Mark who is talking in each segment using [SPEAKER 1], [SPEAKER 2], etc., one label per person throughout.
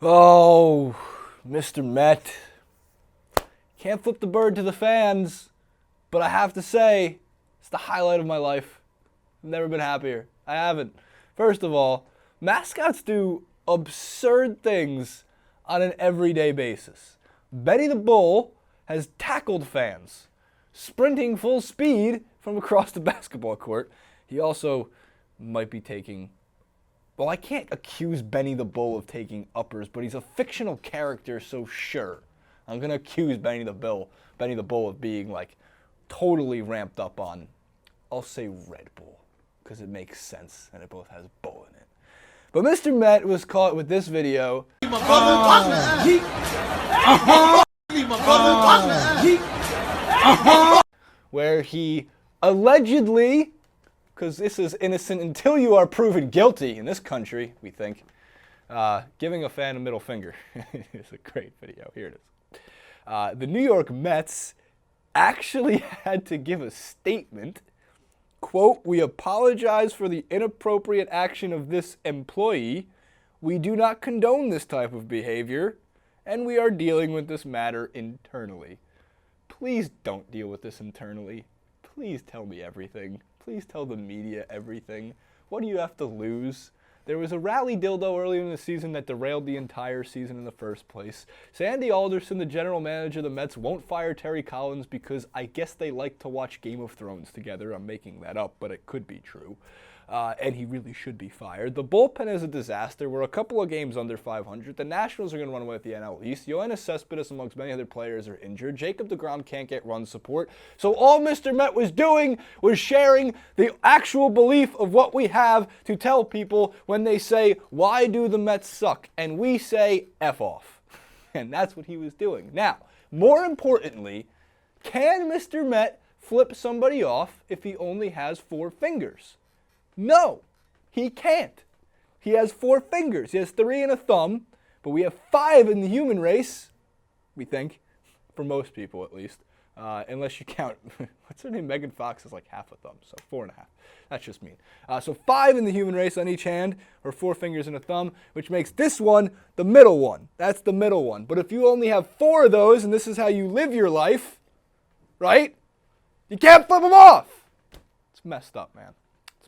[SPEAKER 1] Oh, Mr. Met. Can't flip the bird to the fans, but I have to say, it's the highlight of my life. I've never been happier. I haven't. First of all, mascots do absurd things on an everyday basis. Benny the Bull has tackled fans, sprinting full speed from across the basketball court. He also might be taking... Well, I can't accuse Benny the Bull of taking uppers, but he's a fictional character, so sure. I'm going to accuse Benny the Bull of being, like, totally ramped up on, I'll say Red Bull, because it makes sense, and it both has bull in it. But Mr. Met was caught with this video where he allegedly, because this is innocent until you are proven guilty in this country, we think, giving a fan a middle finger. It's a great video. Here it is. The New York Mets actually had to give a statement, quote, "We apologize for the inappropriate action of this employee. We do not condone this type of behavior, and we are dealing with this matter internally." Please don't deal with this internally. Please tell me everything. Please tell the media everything. What do you have to lose? There was a rally dildo earlier in the season that derailed the entire season in the first place. Sandy Alderson, the general manager of the Mets, won't fire Terry Collins because I guess they like to watch Game of Thrones together. I'm making that up, but it could be true. And he really should be fired. The bullpen is a disaster. We're a couple of games under 500. The Nationals are going to run away with the NL East. Yoenis Cespedes, amongst many other players, are injured. Jacob deGrom can't get run support. So all Mr. Met was doing was sharing the actual belief of what we have to tell people when they say, why do the Mets suck? And we say, F off. And that's what he was doing. Now, more importantly, can Mr. Met flip somebody off if he only has 4 fingers? No, he can't. He has 4 fingers. He has 3 and a thumb, but we have 5 in the human race, we think, for most people at least, unless you count, what's her name? Megan Fox has like half a thumb, so 4 and a half. That's just mean. So 5 in the human race on each hand, or 4 fingers and a thumb, which makes this one the middle one. That's the middle one. But if you only have 4 of those, and this is how you live your life, right? You can't flip them off. It's messed up, man.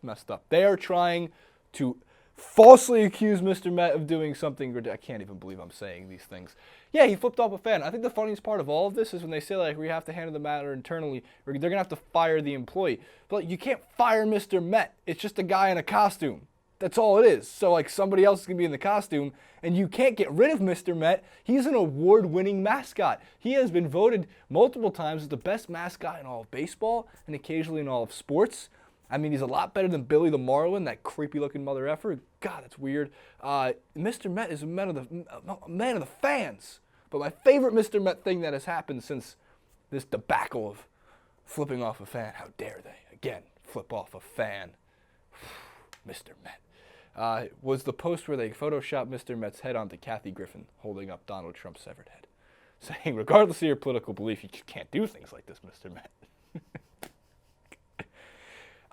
[SPEAKER 1] Messed up. They are trying to falsely accuse Mr. Met of doing something ridiculous. I can't even believe I'm saying these things. Yeah, he flipped off a fan. I think the funniest part of all of this is when they say, like, we have to handle the matter internally, or they're going to have to fire the employee. But like, you can't fire Mr. Met. It's just a guy in a costume. That's all it is. So, like, somebody else is going to be in the costume, and you can't get rid of Mr. Met. He's an award-winning mascot. He has been voted multiple times as the best mascot in all of baseball, and occasionally in all of sports. I mean, he's a lot better than Billy the Marlin, that creepy-looking mother effer. God, that's weird. Mr. Met is a man of the fans. But my favorite Mr. Met thing that has happened since this debacle of flipping off a fan, how dare they, again, flip off a fan, Mr. Met, was the post where they photoshopped Mr. Met's head onto Kathy Griffin holding up Donald Trump's severed head, saying, regardless of your political belief, you can't do things like this, Mr. Met.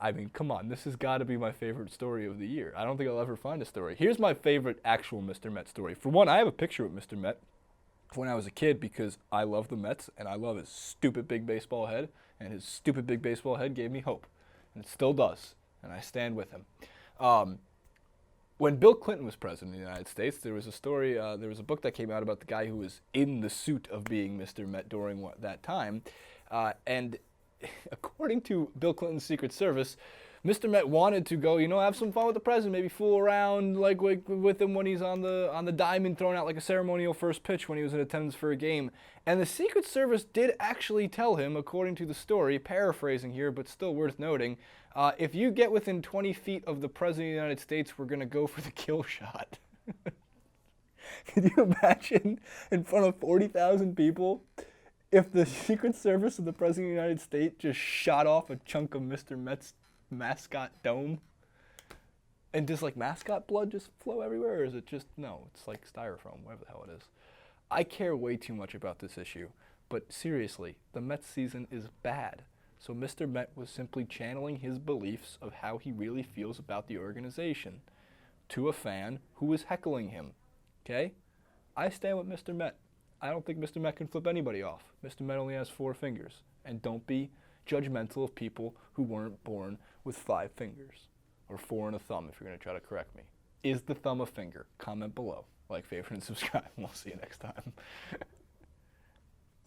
[SPEAKER 1] I mean, come on, this has got to be my favorite story of the year. I don't think I'll ever find a story. Here's my favorite actual Mr. Met story. For one, I have a picture of Mr. Met when I was a kid because I love the Mets and I love his stupid big baseball head, and his stupid big baseball head gave me hope, and it still does, and I stand with him. When Bill Clinton was president of the United States, there was a story, there was a book that came out about the guy who was in the suit of being Mr. Met during that time, and according to Bill Clinton's Secret Service, Mr. Met wanted to go, have some fun with the president, maybe fool around like with him when he's on the diamond, throwing out like a ceremonial first pitch when he was in attendance for a game. And the Secret Service did actually tell him, according to the story, paraphrasing here, but still worth noting, if you get within 20 feet of the president of the United States, we're going to go for the kill shot. Could you imagine in front of 40,000 people? If the Secret Service of the President of the United States just shot off a chunk of Mr. Met's mascot dome, and does like mascot blood just flow everywhere, or is it just, no, it's like styrofoam, whatever the hell it is. I care way too much about this issue, but seriously, the Mets season is bad. So Mr. Met was simply channeling his beliefs of how he really feels about the organization to a fan who was heckling him, okay? I stand with Mr. Met. I don't think Mr. Met can flip anybody off. Mr. Met only has 4 fingers. And don't be judgmental of people who weren't born with 5 fingers. Or 4 and a thumb, if you're going to try to correct me. Is the thumb a finger? Comment below. Like, favorite, and subscribe. We'll see you next time.